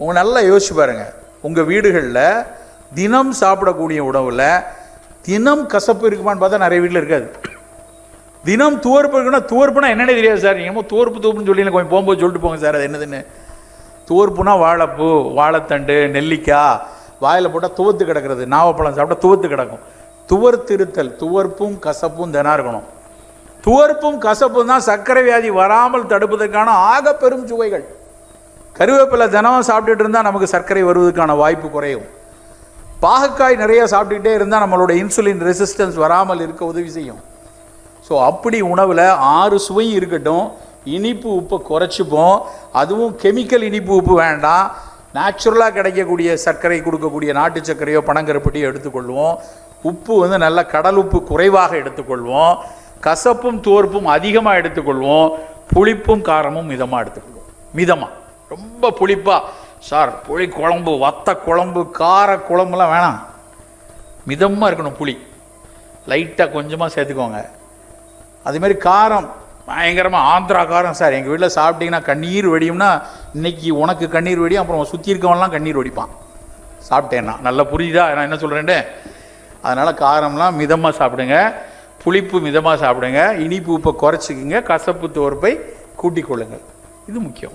உங்கள் நல்லா யோசிச்சு பாருங்கள், உங்கள் வீடுகளில் தினம் சாப்பிடக்கூடிய உணவில் தினம் கசப்பு இருக்குமான்னு பார்த்தா நிறைய வீட்டில் இருக்காது. தினம் துவர்ப்பு இருக்குன்னா, துவர்ப்புனா என்னென்ன தெரியாது சார். நீங்கள் துவர்ப்புன்னு சொல்லி கொஞ்சம் போகும்போது சொல்லிட்டு போங்க சார் அது என்னதுன்னு. துவர்ப்புனா வாழைப்பூ, வாழைத்தண்டு, நெல்லிக்காய் வாயில் போட்டால் துவர்த்து கிடக்கிறது, நாவப்பழம் சாப்பிட்டா துவர்த்து கிடக்கும். துவர்த்திருத்தல், துவர்ப்பும் கசப்பும் தினம் இருக்கணும். துவர்ப்பும் கசப்பும் தான் சர்க்கரை வியாதி வராமல் தடுப்பதற்கான ஆக பெரும் சுவைகள். கருவேப்பிலை தினம் சாப்பிட்டுட்டு இருந்தால் நமக்கு சர்க்கரை வருவதற்கான வாய்ப்பு குறையும். பாகக்காய் நிறைய சாப்பிட்டுக்கிட்டே இருந்தால் நம்மளோட இன்சுலின் ரெசிஸ்டன்ஸ் வராமல் இருக்க உதவி செய்யும். ஸோ அப்படி உணவில் 6 சுவை இருக்கட்டும். இனிப்பு உப்பை குறைச்சிப்போம். அதுவும் கெமிக்கல் இனிப்பு உப்பு வேண்டாம். நேச்சுரலாக கிடைக்கக்கூடிய சர்க்கரை கொடுக்கக்கூடிய நாட்டு சர்க்கரையோ பனங்கருப்பட்டியோ எடுத்துக்கொள்வோம். உப்பு நல்ல கடல் உப்பு குறைவாக எடுத்துக்கொள்வோம். கசப்பும் துவர்ப்பும் அதிகமாக எடுத்துக்கொள்வோம். புளிப்பும் காரமும் மிதமாக எடுத்துக்கொள்வோம். மிதமாக, ரொம்ப புளிப்பாக சார் புளி குழம்பு, வத்த குழம்பு, கார குழம்புலாம் வேணாம். மிதமாக இருக்கணும். புளி லைட்டாக கொஞ்சமாக சேர்த்துக்கோங்க. அதுமாரி காரம் பயங்கரமாக ஆந்திரா காரம் சார் எங்கள் வீட்டில் சாப்பிட்டிங்கன்னா கண்ணீர் வெடியும்னா, இன்றைக்கி உனக்கு கண்ணீர் வெடியும், அப்புறம் சுற்றி இருக்கவன்லாம் கண்ணீர் வெடிப்பான் சாப்பிட்டேன்னா. நல்லா புரியுதா நான் என்ன சொல்கிறேன்ட்டு? அதனால் காரம்லாம் மிதமாக சாப்பிடுங்க, புளிப்பு மிதமாக சாப்பிடுங்க, இனிப்பு உப்பை குறைச்சிக்கிங்க, கசப்பு துவர்ப்பை கூட்டிக் கொள்ளுங்கள். இது முக்கியம்.